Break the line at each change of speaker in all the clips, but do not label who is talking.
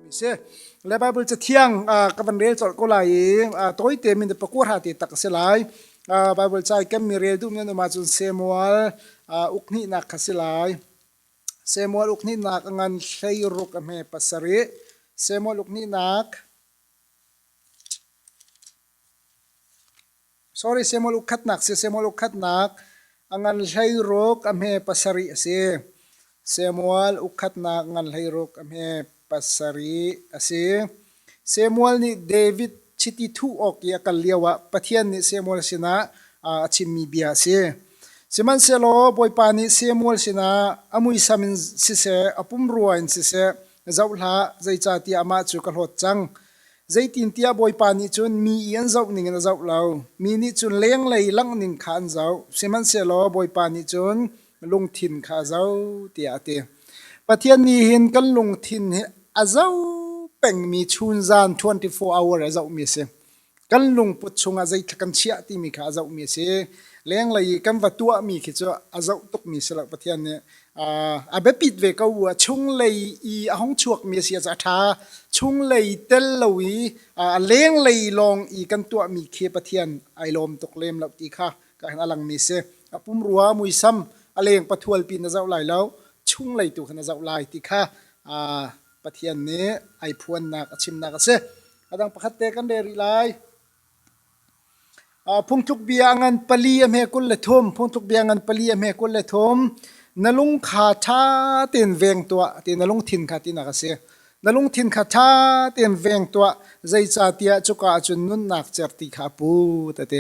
มิเสและไบเบิลจะเที่ยงกับวันเรียนจดก็ไหลตัวเต็มมันจะประกวดหาติตักเสลายไบเบิลใจก็มีเรียนดูเนี่ยมาจนเซมัวลอุกนินักเสลายเซมัวลอุกนินักงานใช้รุกอเมปัสริเซมัวลอุกนินัก sorry เซมัวลอุกขัดนักเซมัวลอุกขัดนักงานใช้รุกอเมปัสริเซมัวลอุกขัดนักงานใช้รุกอเมpasari ase Samuel ni David chiti thu ok ya kalliawa pathian ni Samuel sina achimmi bia se siman selo boypani Samuel sina amui samin sise apum ruain sise zawla zaicha ti ama chu ka hlot chang zaitin tia boypani chun mi yan zaw ning na zaw law mi ni chun leng lei lang ning khan zaw siman selo boypani chun lungthin kha zaw ti ate pathian ni hin kan lungthin azau peng mi chun zan 24 hour azau mi se kan lung put chunga zai thakan chia ti mi kha azau mi se leng lai kan watua mi khi cho azau tok mi se la pathian ne abe pit ve ka wa chung lei I ahong chuak mi sia cha tha chung lei tel lowi leng lei long I kan tua mi khe pathian ai lom tok lem lo ti kha ka han alang mi se apum ruwa mui sam aleng pathual pin na zau lai lo chung lei tu khana zau lai ti kha pathian ne ai phuan nak achim nak ase adang pakhatte kan de ri lai phungthuk biangan pali ame kul le thum phungthuk biangan pali ame kul le thum nalung kha tha ten veng to te nalung thin kha ti nak ase nalung thin kha tha ten veng to zai cha tia chuka chun nun nak cher ti kha pu ta te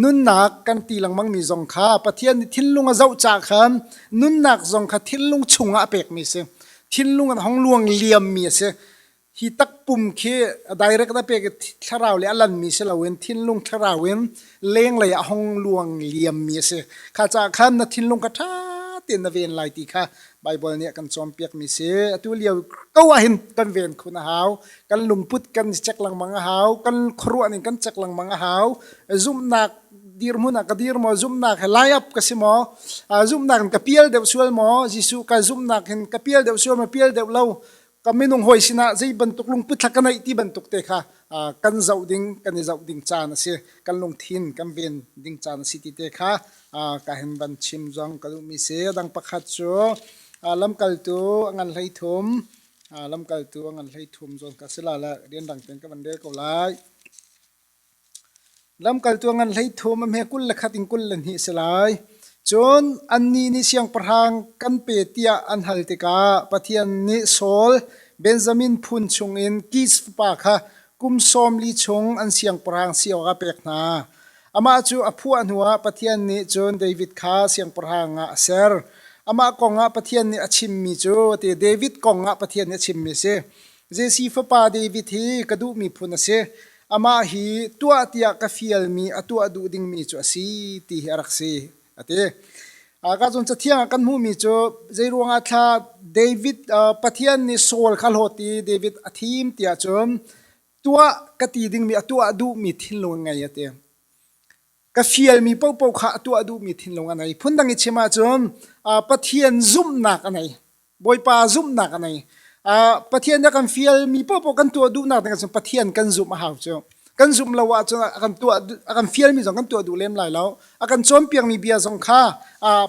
nun nak kan ti lang mang mi zong kha pathian ni thin lunga zau cha kham nun nak zong kha thin lung chunga pek mi se thin lung an hong luang liam mi se hi tak pum khe direct na pek tharau le alan mi se lawen thin lung tharawen leng le hong luang liam mi se kha cha kham na thin lung ka tha ten na ven lai ti kha bible ne kan chom pek mi se atu liaw ko wa hin kan ven khuna haw kan lung put kan chek lang manga haw kan khru an kan chek lang manga haw zum nak dir muna ka dir mo zum nak layap kasi mo zum nak ka piel de sual mo jisu ka zum nak hin ka piel de sual mo piel de law kami nung hoy sina zai bantuk lung put thakana iti bantuk te kha kan zau ding cha na se kan lung thin kan ven ding cha na city te kha ka hen ban chim jong ka mi se dang pakhat chu lam kal tu angan hlei thum lam kal tu angan hlei thum jong ka sela la den dang ten ka ban de ko lai lam kal tu ngan hlei thum am he kul la khating kul lan hi selai chon anni ni siang parhang kan pe tia an haltika pathian ni sol benjamin phun chung in kis pa kha kum som li chung an siang parhang siaw ga pek na ama chu aphu anhuwa pathian ni chon david kha siang parhang nga ser ama konga pathian ni achim mi chu te david konga pathian ni achim mi se jesi fa pa david hi kadu mi phun ase ama hi tua tia ka fial mi atua du ding mi chu si ti haraksi ate ka chon chathia kan mu mi chu jairuanga tha david pathian ni sol khal hoti david athim tia chom tua ka ti ding mi atua du mi thin lo ngai ate ka fial mi pau pau kha atua du mi thin lo ngai phundang I chema chom pathian zum nak anai boipa zum nak anai pathian na kan fial mi po kan tu du na kan pathian kan zum haw chu kan zum lawa chu akan fial mi jong kan tu du lem lai law akan chom piang mi bia jong kha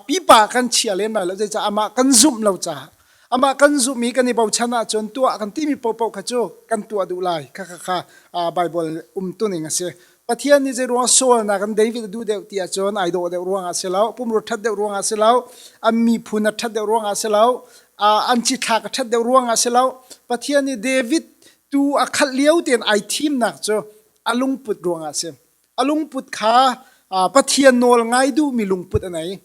pi pa kan chia lem lai law cha ama kan zum law cha ama kan zum mi kan ni bau chana chon tu akan ti mi po kha chu kan tu du lai kha bible tu ning ase pathian ni je ruang sol na kan david du de tia chon ai do de ruang ase law pum ru that de ruang ase law ammi phuna that de ruang ase law an chi thak that de ruang ase law pathian ni david tu akhal liau ten ai thim nak cho alung put ruang ase alung put kha pathian nol ngai du mi lung put anai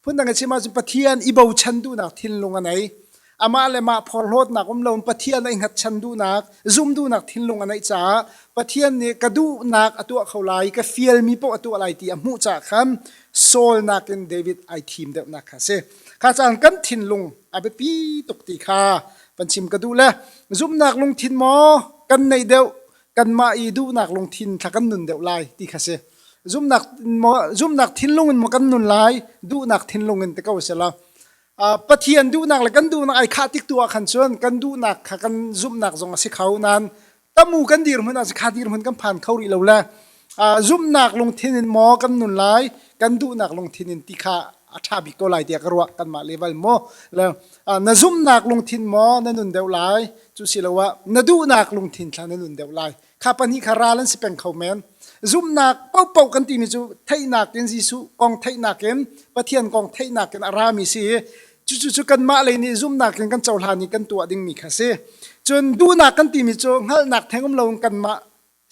phundang chima chu pathian ibau chan du nak thin lung anai ama le ma phol hot nak lom pathian ai ngat chan du nak zum du nak thin lung anai cha pathian ni kadu nak atu khaulai ka fiel mi po atu alai ti amu cha kham sol nak in david ai thim de nak kha se kha chang kan thin lung abe pi tok ti kha panchim kadu le zum nak lung thin mo kan nei deu kan ma I du nak lung thin thakan nun deu lai ti kha se zum nak thin lung mo kan nun lai du nak thin lung in te ka se la ปะเทียนดูนักละกันดูนักไอ้ขาติกตัวขันชวนกันดูนักขักันซุ่มนักจงสิเขานั้นตะมูกันดีร์มันอาจจะขาดีร์มันกันผ่านเขาอีเราละซุ่มนักลงทินินหมอกันนุนไลกันดูนักลงทินินติขาอาชาบิโกไลเดียกรัวกันมาเลเวลโมแล้วนซุ่มนักลงทินหมอนั่นนุนเดวไลจุสิละวะนดูนักลงทินทางนั่นนุนเดวไลข้าปนิคาราลันสิเป็นเขาแมนซุ่มนักเป่ากันตีมิจูไทยนักเอ็นซิสุกองไทยนักเอ็นปะเทียนกองไทยนักเอ็นอารามิซีจุกันมาเลยนี่ซุ่มนักกันเจ้าลานี่กันตัวดิ่งมีค่ะเซจนดูนักกันตีมิจูฮัลนักแทงอมลงกันมา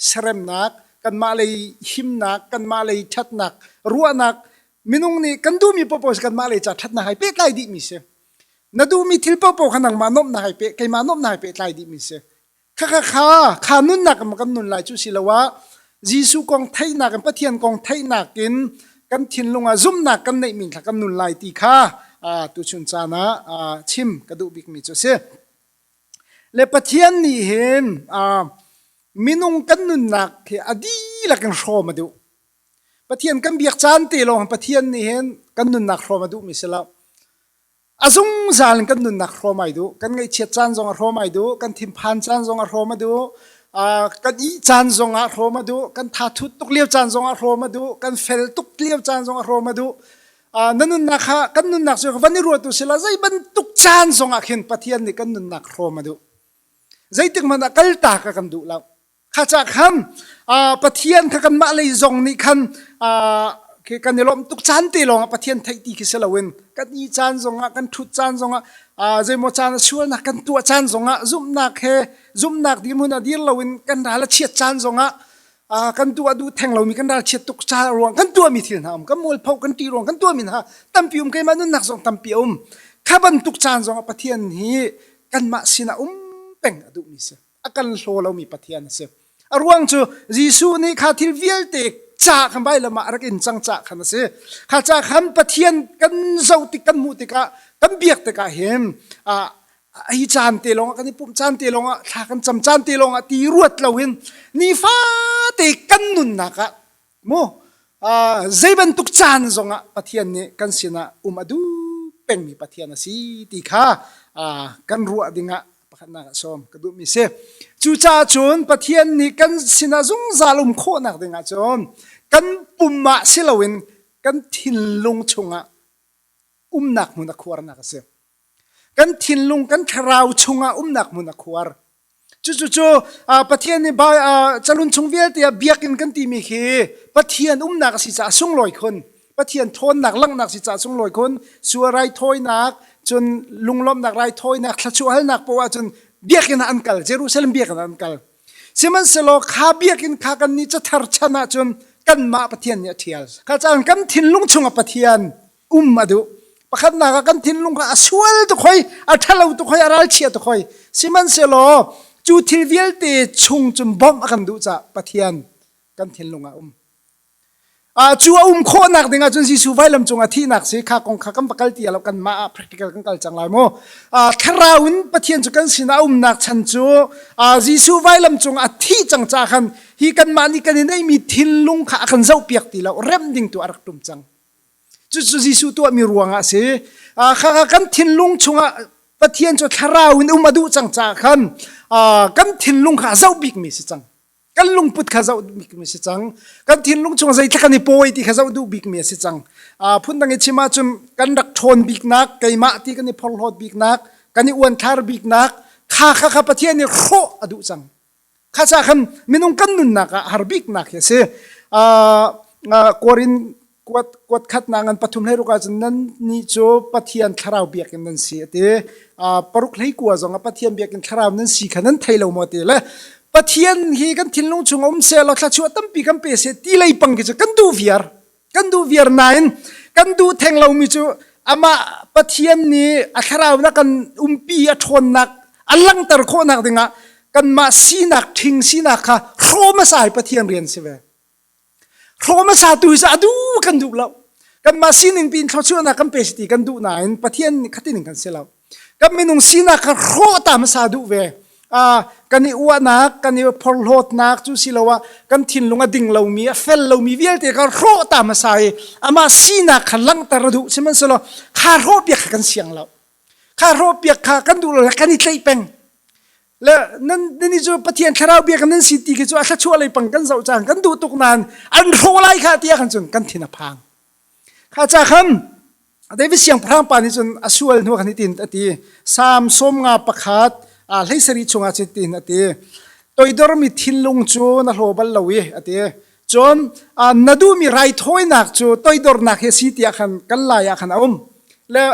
เสรมนักกันมาเลยหิมนักกันมาเลยชัดนักรัวนักมินุงนี่กันดูมีปปสกันมาเลยจัดชัดนักให้เป็ดไล่ดิมิเซนาดูมีทิลปปขนังมานบนักให้เป็ดใครมานบนักให้เป็ดไล่ดิมิเซข้านุนนักมันกันนุนไล่จุสิละวะจีสุกองไทยนักกันปะเทียนกองไทยนักกินกันทินลงซุ่มนักกันในมินข้ากันนุนไล่ตีข้าตุชุนจานะชิมกระดูบิกมิจุเซเลปะเทียนนี่เห็นมินุงกันนุนนักที่อดีละกันโชมาดูปะเทียนกันเบียกจานตีลงปะเทียนนี่เห็นกันนุนนักโชมาดูมิสละอาซุงจานกันนุนนักโชมาดูกันไงเชียจานจงโชมาดูกันทิมพันจานจงโชมาดูกันอีจานจงโชมาดูกันทาทุตุกเลี้ยวจานจงโชมาดูกันเฟลตุกเลี้ยวจานจงโชมาดูนั่นนุนนักกันนุนนักส่วนวันนี้รัวตุสิละใจบันตุกจานจงอาเข็นปะเทียนนี่กันนุนนักโชมาดูใจตึกมันกัลตากันดูแล้วข้าจากคำปะเทียนข้ากันมาเลยจงนี่คันกันนี่ลมตุกจานตีลงปะเทียนไทยตีกิสละเวนกันอีจานจงกันทุจานจงใจโมจานชัวนักกันตัวจานจงซุ่มนักซุ่มนักดีมุนดีละเวนกันดาละเชียจานจงกันตัวดูแทงเรามีกันดาเชียตุกจานรวงกันตัวมีที่หามกันมวยเผากันตีรวงกันตัวมีนะตั้มปิวมใครมานุนนักจงตั้มปิวมข้าบันตุกจานจงปะเทียนนี้กันมาสินะเป็งดูมิเสอากันโลเรามีปะเทียนเสอรวงจูยิสูนี่ข้าทิลเวียลเตกจ่าคำใบละมารักอินจังจ่าขันเสข้าจ่าคำปะเทียนกันเจ้าติกันมุติกะกันเบียกติกะเห็นไอจานเตลงกันนี่ปุ่มจานเตลงข้ากันจำจานเตลงตีรวดเราเห็นนี่ฟ้าเตกันนุนนักโมใจบันตุกจานจงปะเทียนนี่กันสินะมาดูเป็นมีปะเทียนสิตีข้ากันรัวดิ่งปะขันนักสมกระดูมิเสจูจ่าจนปะเทียนนี่กันสินะจงซาลุมโคนักดิ่งจนกันปุ่มมาสิลาวินกันทินลงชงนักมุนักขวารนักเสกันทินลงกันคราวชงนักมุนักขวารจู่ปะเทียนนี่บ่จะลุนชงเวียเตียเบียกินกันตีมีเขปะเทียนนักสิจ่าส่งลอยคนปะเทียนทนนักลังนักสิจ่าส่งลอยคนสัวไรทอยนักจนลุงล้อมนักไรทอยนักขชัวนักเพราะว่าจนเบียกินอันกัลเยรูซาเล็มเบียกินอันกัลเสมันสโลข้าเบียกินข้ากันนี่จะทาร์ชนะจนกันมาปะเทียนเนี่ยเทียลข้าจะกันทินลุงชงปะเทียนมาดูปะขัดนักกันทินลุงข้าสวลตุคอยอัทะเลาตุคอยอาราลเชียตุคอยเสมันสโลจูทิลเวียลเตชงจนบอมกันดูจะปะเทียนกันทินลุงจูโคนักดิ่งจนสิสูไว้ลำจงที่นักสิข้ากงข้ากันปะกัลตีเรากันมา practical กันกัลจังไรโมคราวน์ปะเทียนจุกันสินะนักชันจูสิสูไว้ลำจงที่จังจ้าขันฮีกันมานี่กันได้มีทินลุงข้ากันเจ้าเปียกตีเราเริ่มดิ่งตัวรักตุ่มจังจูสิสูตัวมีรวงสิข้ากันทินลุงชงปะเทียนจุคราวน์มาดูจังจ้าขันกันทินลุงข้าเจ้าบิกมีสิจังกันลุงพุทธข้าเจ้าบิกมีสิจังกันทินลุงชงใจทักกันนี่ป่วยที่ข้าเจ้าดูบิกมีสิจังพุ่นดังชิมาจุมกันรักทนบิกนักไก่มาที่กันนี่พอลฮอดบิกนักกันนี่อ้วนทาร์บิกนักข้าปะเทียนนี่โคอดูจังข้าจะคันมินุงกันนุนนักฮาร์บิกนักเสกวรินกวดขัดนางอันปฐุมให้รู้กันนั้นนี่โจปะเทียนคราวเบียกันนั้นสิเตปรุกให้กลัวจงปะเทียนเบียกันคราวนั้นสิขันนั้นไทยเราหมดเลยปะเทียนฮีกันทินลุงชงเซลล์ข้าชัวตั้มปีกันเปเสตีเลยปังกิจกันดูเวียร์นายกันดูแทงเรามีจูอามาปะเทียนนี้อัคราวนักกันปีทนนักอัลลังตระโคนักดิ่งกันมาสีนักทิ้งสีนักค่ะโคมาสายปะเทียนเรียนสิเวโคมาสาตุสาดูกันดูแล้วกันมาสีหนึ่งปีเขาชัวนักกันเปสตีกันดูนายปะเทียนขัดหนึ่งกันเสลากันไม่นุ่งสีนักค่ะโคตามสาดูเว กันนี่อ้วนนักกันนี่พอลดนักจูสิลาวะกันทินลงดิ่งเรามีเฟลเรามีเวลเตก็โรตามมาใส่อามาสีนักขันลังตระดุใช่ไหมสโลข้าโรเปียกกันเสียงเราข้าโรเปียกข้ากันดูแล้วกันนี่ใจเป็งแล้วนั่นนี่จูปะเทียนคาราเบียกันนั่นสิติกิจูอาชัวอะไรปังกันเสาจางกันดูตุกนานอันโรไลข้าเตียกันจนกันทินพังข้าจะคำได้วิเสียงพระปานิจนอสุวลหัวกันตินอติสามสมงาประคัดให้สริชงอาจิตินอติตัวดอร์มีทิลงจูนะโลบัลลาวีอติจนนาดูมีไรถ้อยนักจูตัวดอร์นักเฮสิติอาคันกันลายอาคันแล้ว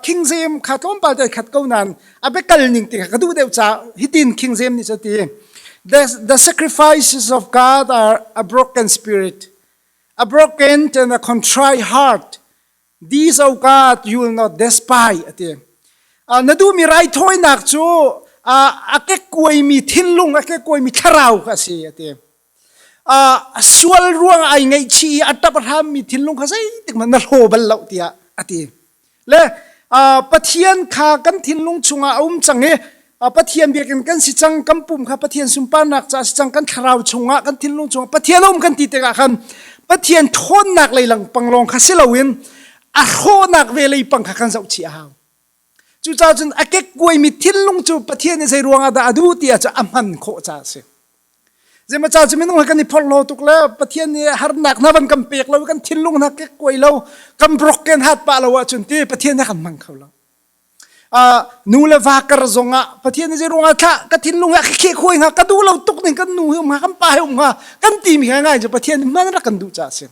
คิงเซมขัดล้มปาใจขัดเก้านั้นอาเบกัลนิงติขัดดูเดียวจ้าฮิตินคิงเซมนี่จะตี the sacrifices of God are a broken spirit a broken and a contrite heart these of God you will not despise อตินาดูมีไรถ้อยนักจูอาเกกวยมีทินลุงอาเกกวยมีทาราวก็สิอติสวลรวงไอไงชีอัตตประธามมีทินลุงก็ใช่ติมันนรโหบัลลาอุติยาอติและปะเทียนขากันทินลุงชงอาจังเอปะเทียนเบียกันกันสิจังกัมปุ่มข้าปะเทียนสุมปานักจะสิจังกันทาราวชงกันทินลุงชงปะเทียนกันตีเตะกันปะเทียนทนนักเลยหลังปังลองข้าเสลวินโทนักเวลัยปังข้ากันเจ้าชีอาจูจ้าจนอาเกกวยมีทิลลุงจูปะเทียนในใจรวงอาดาดูตีอาจะอามันโคจ้าเสียเจมาจ้าจะไม่ต้องให้กันนี่พอลโลตุกแล้วปะเทียนนี่ฮาร์นักนับกันกำเปียกแล้วกันทิลลุงนักเกกวยแล้วกำบล็อกกันหัดปะแล้วว่าจนที่ปะเทียนนี่กันมังเขาแล้วนูเลวากระซงอ่ะปะเทียนในใจรวงอาท่ากันทิลลุงอ่ะเกกวยงักกันดูเราตุกหนึ่งกันนูมากันปลายมากันตีมีง่ายๆจะปะเทียนมันรักกันดูจ้าเสีย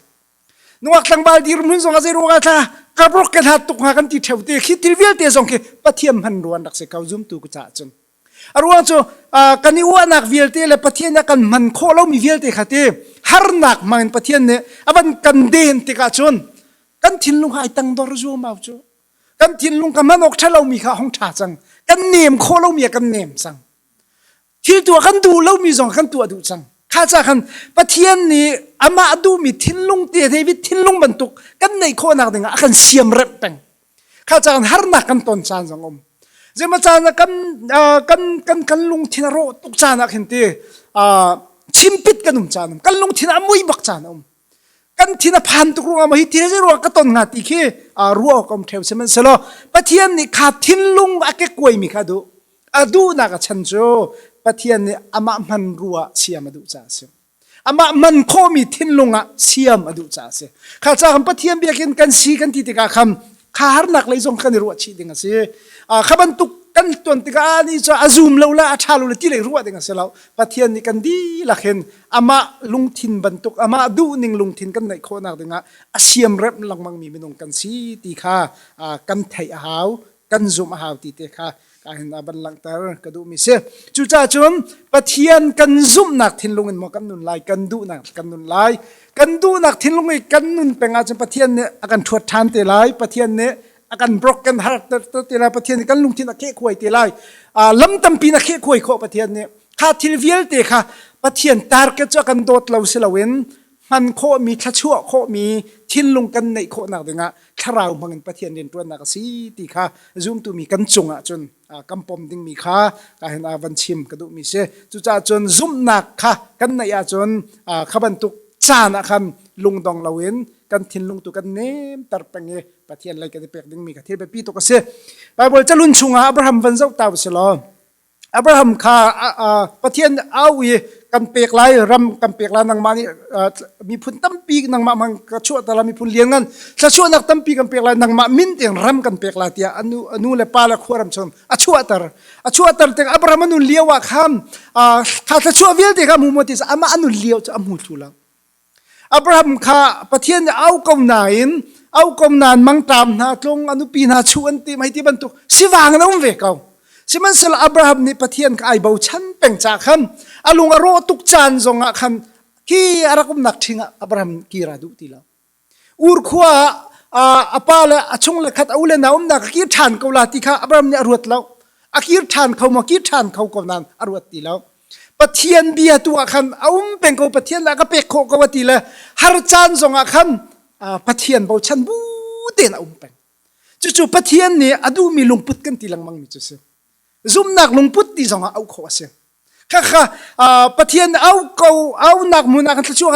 นักตั้งบาลดีรุ่นส่งอาศัยรวงอาท่ากระบล็อกกันหัดตุกหากันตีเทวเตคิดทีเวียเตส่งเกปะเทียนมันรวนดักเสกเอาซุ่มตุกจ้าจนอารวงจูกันนี่ว่านักวิลเตเลปะเทียนนักกันมันโคเรามีวิลเตขัดเตฮาร์นักมันปะเทียนเนี่ยอวันกันเดินติกาจนกันทินลุงหายตังดอร์จูมาจูกันทินลุงกันมันออกทะเรามีข้าห้องท่าจังกันเนียมโคเรามีกันเนียมจังที่ตัวกันดูเรามีสองกันตัวดูจังข้าจะกันปะเทียนนี่อามาดูมีทินลุงเตียเทวิทินลุงบรรทุกกันในโคนักดึงกันเสียมเร็บเป็งข้าจะกันฮาร์นักกันตอนจานสังอมเจมาจานะกันลุงทินโรตุกจานะเห็นตีชิมปิดกันจานกันลุงทินมุยบักจานกันทินพันตุกรุงมาฮิติเรรัวกันตอนงาติคีรัวกมเทวเซมันเสลปะเทียนนี่ขาทินลุงอาเกกวยมีขาดูดูนักชันโจปะเทียนนี่อามามันรัวเสียมาดูจ้าเสียอามามันโคมีทินลุงเสียมาดูจ้าเสียข้าจะคำปะเทียนเบียกันสีกันติดกาคำข้าหานักเลยส่งกันรัวชีดิงเสียข้าบรรทุกกันตัวติกานี่จะอาซูมเราละอาชาลุละที่เลยรัวดิงเสียเราปะเทียนนี่กันดีละเห็นอามาลุงทินบรรทุกอามาดูนิ่งลุงทินกันในโคนักดิงเสียมเร็บลังมังมีไม่นงกันสีตีข้ากันไทยหาวกันซุมหาวตีเตข้าเห็นบันลังตากระดูมีเสียจุจ้าจนปะเทียนกันซุ่มหนักทินลงเงินมอกันนุนลายกันดูหนักกันนุนลายกันดูหนักทินลงเงินกันนุนเป็นอาจจะปะเทียนเนี่ยอาการถวดทานเตลายปะเทียนเนี่ยอาการบล็อกกันฮาร์ตเตลายปะเทียนกันลุงทินนักเขี้ยขวยเตลายลำตั้มปีนักเขี้ยขวยโคปะเทียนเนี่ยข้าทิลเวียลเตค่ะปะเทียนตาร์เกจกันโดดเราเสลเวนมันโคมีทัชั่วโคมีทินลงกันในโคนักดึงถ้าเรามังปะเทียนเรียนตัวนักสีตีค่ะซุ่มตัวมีกันจงจนกำปมดิ้งมีค่ะการเห็นวันชิมกระดูมีเสจุจ้าจนซุ่มนักค่ะกันในจนขบันตุกจานะคำลุงดองเราเว้นกันทินลุงตุกันเนมตัดไปเงปะเทียนอะไรกันเปียกดิ้งมีค่ะที่ไปปีตุกเสไปบอกจะลุนชุงอับราฮัมวันเจ้าตาวเสลออับราฮัมค่ะปะเทียนเอาวีกันเปียกลายรำกันเปียกลายนางมานี่มีพุ่นตั้มปีนางมามันกระชั่วแต่ละมีพุ่นเลี้ยงกันกระชั่วนักตั้มปีกันเปียกลายนางมามินเตียงรำกันเปียกลายเตียอนุเลปาละขวรำชนชั่วตร์เตียงอับราฮัมอนุเลี้ยวว่าคำข้าชั่วเวียลเตียงมุมติสอามาอนุเลี้ยวจะอมุตุลังอับราฮัมข้าปะเทียนเอากมนายเอากมนานมังตามนาตรงอนุปีนาชวนตีไม่ที่บรรทุกสิวางน้องเวกเอาสิมันสละอับราฮัมนี่ปะเทียนกับไอเบาชันเป็นจากคำอลุงอโรตุกจานทรงคำที่อารักมนักทิ้งอับราฮัมกีราดุตีแล้วอูร์ขวาอปาละชงละขัดเอาเลนะนักกีฐานเขาลาติค่ะอับราฮัมเนี่ยอรวดแล้วอากีฐานเขามากีฐานเขากำนันอรวดตีแล้วปะเทียนเบียตัวคำเอาเป็นเขาปะเทียนแล้วก็เป็กโคกวตีเลยฮาร์จานทรงคำปะเทียนเบาชันบูเดนเอาเป็นจู่ๆปะเทียนเนี่ยอดูมีลุงพุดกันตีลังมังมิจุเส zoom nak lungput ti zonga au kho ase kha pathian au nak muna kan tlachu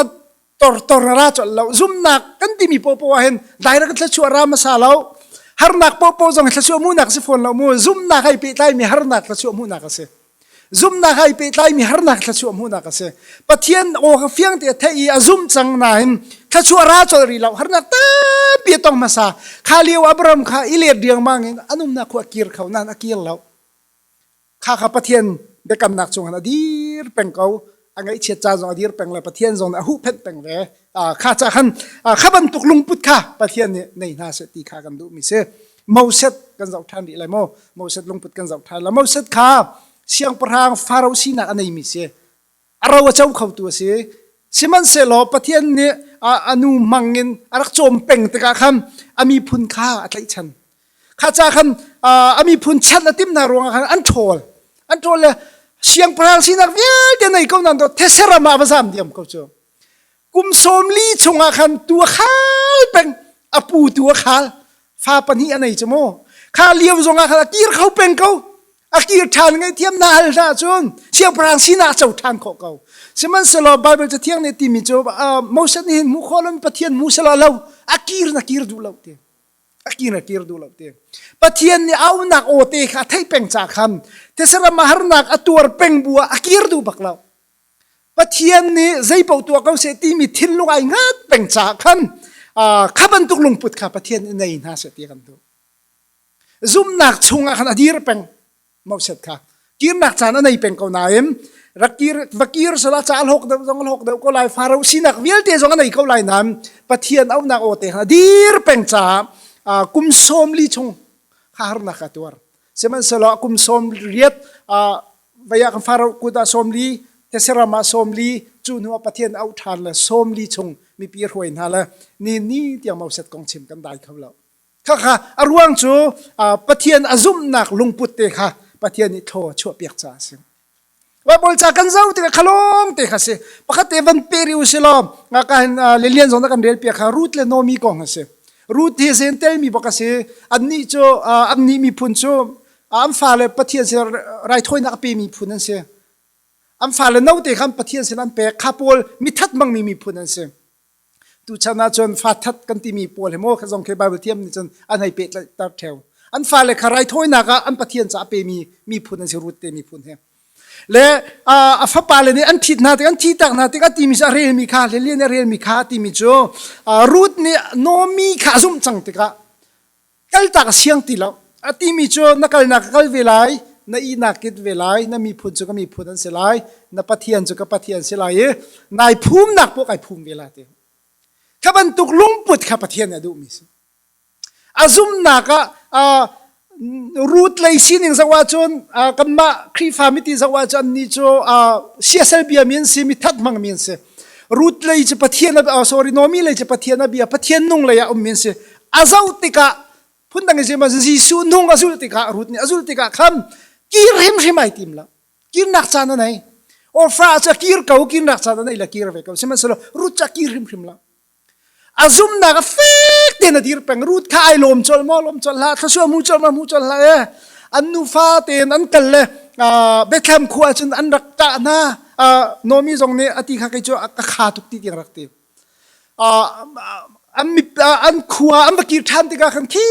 tor ra chol lo zoom nak kan ti mi po hen direct tlachu ra ma sa lo har nak po zong tlachu mu nak se phone lo mu zoom nak hai pe tai mi har nak tlachu mu nak ase zoom nak hai pe tai mi har nak tlachu mu nak ase pathian o fiang te thei a zoom chang na hin tlachu ra chol ri lo har nak ta pi tong ma sa khaliu abram kha ile diang mangin anum na khu akir khau nan akil lo kha pathian be kam nak chung an adir pengkau angai che cha zong adir peng la pathian zong a hu phet peng ve kha cha khan khaban tuk lungput kha pathian ne nei na se ti kha kan du mi se mauset kan zau than ri lai mo mauset lungput kan zau than la mauset kha siang parang farau sina anei mi se araw chau khau tu se siman se lo pathian ne anu mangin arak chom peng te ka kham ami phun kha atlai chan kha cha khan ami phun chan atim na ronga khan an thol le siang parang sinak vial te nei ko nan do thesera ma bazam diam ko cho kum som li chunga khan tu khal peng apu tu khal fa pani anei chmo kha liam zonga kha kir khau peng ko akir than ngai thiam na hal na chun siang parang sina chau than kho ko siman selo bible cha thiang ne ti mi cho mosan hin mu kholom pathian mu selo lo akir na kir du lo te akir du lo te pathian ni au nak o te kha thai peng cha kham te sera mahar nak atur peng bua akir du baklau pathian ni zai pau tu ko se ti mi thin lu ai ngat peng cha kham khaban tuk lung put kha pathian nei na se ti kan tu zum nak chunga khan adir peng mauset kha kir nak cha na nei peng ko naim vakir sala chal hok de ko lai farau sinak vial te zonga nei ko lai nam pathian au nak o te adir peng cha kum som li chung har na khatwar seman salo kum som riet vaya kan farau kuda som li tesera ma som li chu nu pathian au than la som li chung mi pi hroin hala ni tiang mau set kong chim kan dai khawlo kha arwang chu pathian azum nak lungput te kha pathian ni tho chu piak cha sim wa bol cha kan zau te khalong te kha se pakhat evan peri uselo nga kan lelian zona kan rel piak kha root le nomi kong ase root he sen tel mi bakase anni cho anni mi phun cho am fa le pathian se rai thoi na pe mi phun an se am fa le no te kham pathian se lan pe khapol mi that mang mi phun an se tu chana chon fa that kan ti mi pol hemo kha jong ke bible thiam ni chon an hai pe tar theu an fa le kharai thoi na ka an pathian cha pe mi phun an se root te mi phun he le a fa pa le ni an thit na te an thi tak na te ka ti mi sa rel mi kha le le rel mi kha ti mi cho root ni no mi kha zum chang te ka kal tak siang ti lo ati mi cho nakal na kal velai na i na kit velai na mi phun chu ka mi phun an se lai na pathian chu ka pathian se lai nai phum nak po kai phum vela te khaban tuk lungput kha pathian adu mi azum na ka root lay sining zawa chon kamma khri famity zawa chan ni cho csl bia min si mi that mang min se root lay che pathian sorry nomi lay che pathian bia pathian nung lay min se azau tika phundang je ma jisu nung azul tika root ni azul tika kham kir him himai tim la kir nak chana nai or fra cha kir kau kir nak chana nai la kir ve kau sima solo root cha kir him him la azum na ka fek te na dir peng root kha ai lom chol la thasua mu chol la anu fa ten an kal le bekham khuwa chun an rak ta na nomi jong ne ati kha kai cho ka kha tuk ti ting rak ti an khuwa am ki tham ti ka khan ki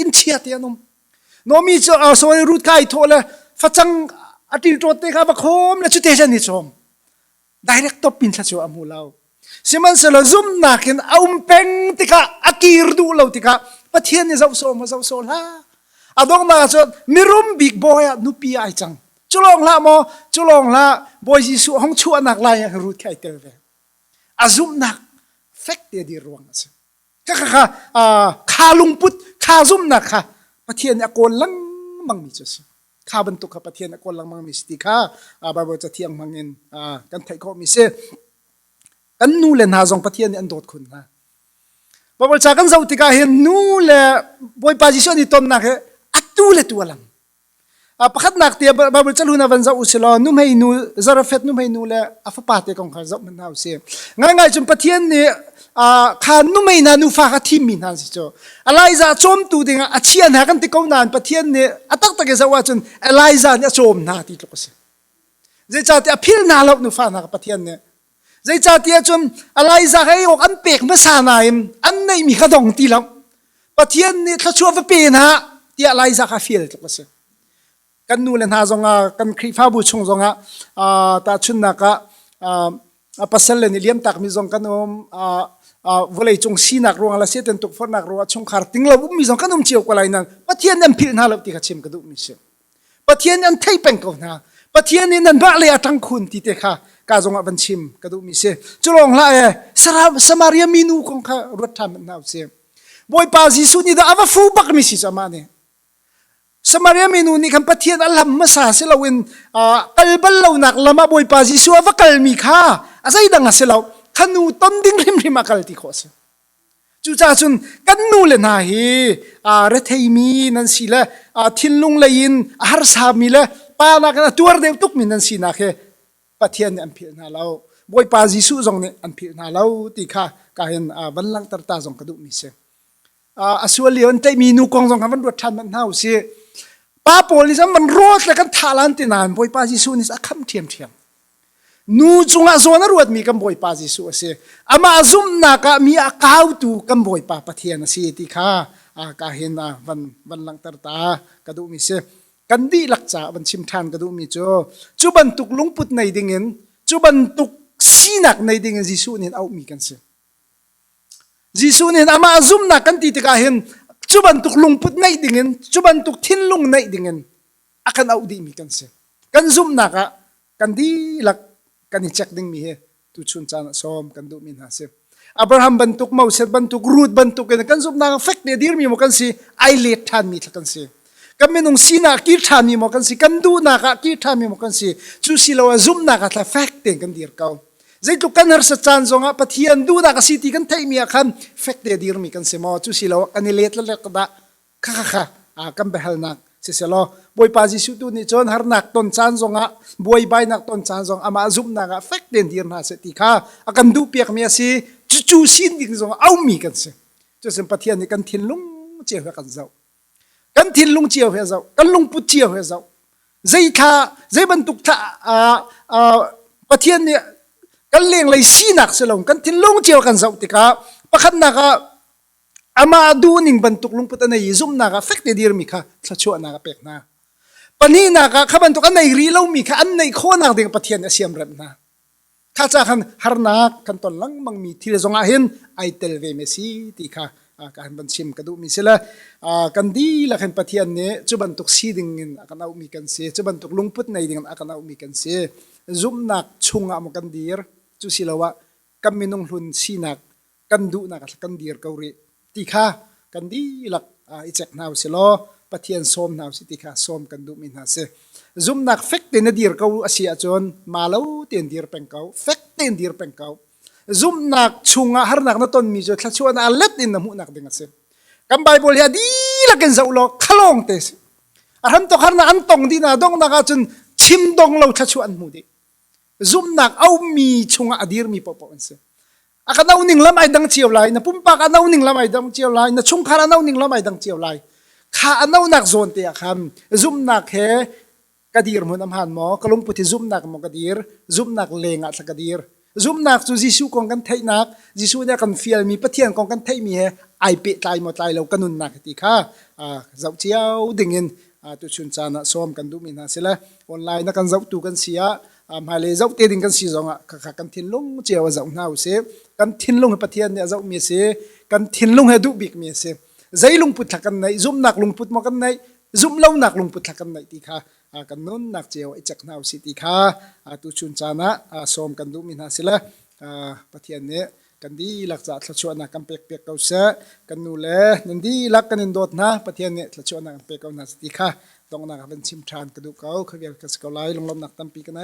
in chia ti anom nomi cho so root kai thole phachang atil to te kha ba khom la chu te jan ni chom direct to pin tha chu amu lao siman selo zum nakin peng tika akir du lo tika pathian ni zau so la adong na cho mirum big boy nupi ai chang chulong la boy jisu hong chu anak la ya rut khai tel ve azum nak fek te di ruang ase kha khalung put kha zum nak kha pathian akol lang mang mi chu kha ban tu kha pathian akol lang mang mi sti kha ba bo cha thiang mangin kan thai ko mi se kan nu le na jong pathian ni an dot khun na babol cha kan zau tika he nu le boy position ni ton na he atu le tu alang ประคัดนักเตียบาบุจะรู้นะวันจะอุศลนุ่มให้นูซาราเฟตนุ่มให้นูและอาฟปาเตของเขาจะมันเอาเสียง่ายๆจนประเทศนี้ขานุ่มให้นานูฟ้าทีมมินฮันสิโจอะไรจะโจมตูดิ่งอาเชียนหากันที่เขานานประเทศนี้อัตตะเกษว่าจนอะไรจะเนี่ยโจมนาที่ลูกเสียใจจ่าที่อภิลนาเรานูฟ้านักประเทศนี้ใจจ่าที่จนอะไรจะให้ออกอันเป็กเมื่อสานายอันไหนมีขดงตีเราประเทศนี้ถ้าชัวร์เป็นฮะที่อะไรจะข้าฟิลลูกเสียกันนูเลนหาจงกันครีฟ้าบุชงจงตาชุนนักปัสเซลนี่เลี้ยมตักมีจงกันวลัยจงสีนักรวงอะไรเสียเต็นตุกฟอนักรวงชงขาร์ติงเราบุมีจงกันเจียวกว่าไรนั้นประเทศนั้นพิจารณาเราที่เขาชิมกระดูกมิเชประเทศนั้นไทยเป็นก่อนนะประเทศนี้นั้นบ้าเลยทั้งคุณที่เตะค่ะกาจงบัญชิมกระดูกมิเชจุลองละสมารียมินูของข้ารถทำมันน่าเสียบอยปาซิสุนี่ดาอวฟูบักมิสิจามาเนี่ยสมัยเมนูนี้คำปฏิเสธอัลลัมมาสาเสลาวินกัลบัลลาวนักละมาบอยปาจิสัววักกัลมีค่าอาศัยดังเสลาขนูต้นดิ่งริมมากัลติโคสจู่จ้าจุนกันนูเลนาฮีเรทายมีนันสิละทินลุงเลยนอาหารสามีละป้านักตัวเดียวตุกมินันสินักเฮปฏิเสธอันพิจารณาเราบอยปาจิสุจงเนี่ยอันพิจารณาเราติค่ะการเห็นบัลลังก์ตร์ตาจงกระดูกมิเสอส่วนเลี้ยนใจมีนูกองจงคำวันรวดทันมันเท่าเสียป้าโพลิสมันรอดแล้วกันทาลันตินานบอยปาจิสุนิสคำเทียมเทียมนูจงอาโซนรวดมีกันบอยปาจิสุเสียอามาซุมนักมีอากาวตูกันบอยปาปะเทียนเสียติค่ะกาเห็นวันลังตร์ตากระดูมิเสกันดีลักษาบันชิมทานกระดูมิโจจุบันตุกลุงปุตในดิ่งเงินจุบันตุกสีนักในดิ่งเงินจิสุนินเอามีกันเสียจิสุนินอามาซุมนักกันติกาเห็นจุบันตุกลุงพุทธในดิ่งเงินจุบันตุกทิ้นลุงในดิ่งเงินอากันเอาดีมีกันเสียกันซุ่มนักกันดีหลักกันอิจักดิ่งมีเหตุชุนจานซ้อมกันดูมินหาเสียอับราฮัมบันตุกเมาเสดบันตุกรูดบันตุกกันซุ่มนักเฟกเดียร์มีหมกันสิไอเลททานมีกันสิกันไม่นุ่งสีนักกีร์ทานมีหมกันสิกันดูนักกีร์ทานมีหมกันสิจูสิเราซุ่มนักแต่เฟกเต็งกันเดียร์เขาใจตุกันหาสัจจานจงปะเทียนดูนักสิที่กันไทยมีคันเฟกเดียร์มีกันสิมอจูสิเรากันเลทแล้วก็ได้ค่ะกันเบลนักเสียแล้วบอยปาจิสุตุนี่จนหานักต้นจานจงบอยใบนักต้นจานจงอามาซุ่มนักเฟกเดียร์น่าเสียที่ค่ะกันดูเปียกมีสิจูสินดิ่งจงเอามีกันสิจะเป็นปะเทียนนี่กันทิ้งลุงเจียวกันเจ้ากันทิ้งลุงเจียวเจ้ากันลุงปุเจียวเจ้าใจท่าใจบรรทุกท่าปะเทียนเนี่ยกันเลี้ยงเลยสีนักเสลงกันทิ้งลุงเจียวกันเจ้าที่ค่ะประคันนักอามาดูนิ่งบรรทุกลุงปุตในยิซุมนักเฟกเดียร์มีค่ะชัชวนักเป็กนะปนีนักข้าบรรทุกอันในรีเรามีค่ะอันในโคนักเด็กปะเทียนเสียมเรนนะข้าจะคันฮาร์นักคันตอนหลังมังมีที่เราจงอาเห็นไอเตลเวเมซีที่ค่ะการบัญชิมกระดูมีเสละกันดีละคันปะเทียนเนี่ยจุบันตุกซีดิ่งเงินอากันเอามีกันเสียจุบันตุกลุงปุตในดิ่งอากันเอามีกันเสียซุมนักชุงอามกันดีร์จุสิลาวะกันมินงหลุนซีนักกันดูนักกันดีร์เกาหลีที่ค่ะกันดีหลักอิจักนาวสิโลปะเทียนส้มนาวสิที่ค่ะส้มกันดูมินหาเสซุมนักเฟกเตนดีร์เกาอาเซียจนมาเลวเตนดีร์เป็นเกาเฟกเตนดีร์เป็นเกาซุมนักชุงอาหารนักนัต้นมีจุดทัชวนอาเล็ดอินน้ำหูนักดึงเสกันไบเบิลยาดีละกันจะอุโลขลงเตสอาหารตกหารนักอันตงดีนาดงนักจนชิมดงเราทัชวนมูดีซุมนักเอามีชุงอาดีร์มีปอปอนเสอากันเอาหนึ่งละไม่ดังเจียวไลนะปุ่มปากกันเอาหนึ่งละไม่ดังเจียวไลนะชุ่มขาเอาหนึ่งละไม่ดังเจียวไลข้าเอาหนักโซนเตียคำซุ่มหนักเฮกระดีร์มันน้ำหันหมอกระลุงพุทธิซุ่มหนักมอกระดีร์ซุ่มหนักเลงอัดกระดีร์ซุ่มหนักจูจิสูกองกันไทยนักจิสูเนี่ยกันเฟียลมีปะเทียนกองกันไทยมีเฮไอเปะตายหมดตายเรากันนุนหนักตีข้าเจ้าเจียวดิ่งเงินตุชุนจานะซ้อมกันดูมินาเสละออนไลน์นักกันเจ้าตูกันเสียมาเลยเจ้าเตดิงกันสีจงกันทิ้งลงเจียวเจ้าหน้าเสกันทิ้งลงให้ปะเทียนเนี่ยเจ้ามีเสกันทิ้งลงให้ดุบิกมีเสใจลุงพุทธกันในซุ่มหนักลุงพุทธมากันในซุ่มเล่าหนักลุงพุทธกันในตีค่ะกันนู้นหนักเจียวไอจักหน้าสิตีค่ะตุชุนจานะซ้อมกันดูมินาเสละปะเทียนเนี่ยกันดีหลักจากทชวนากันเปียกเกาเสกันนูเล่นันดีหลักกันนินโดดนะปะเทียนเนี่ยทชวนากันเปียกเกาหน้าสติค่ะต้องนักเป็นชิมทานกระดูกเขาเขาเรียกกระสกอไลลงลมหนักตั้มปีกันไหน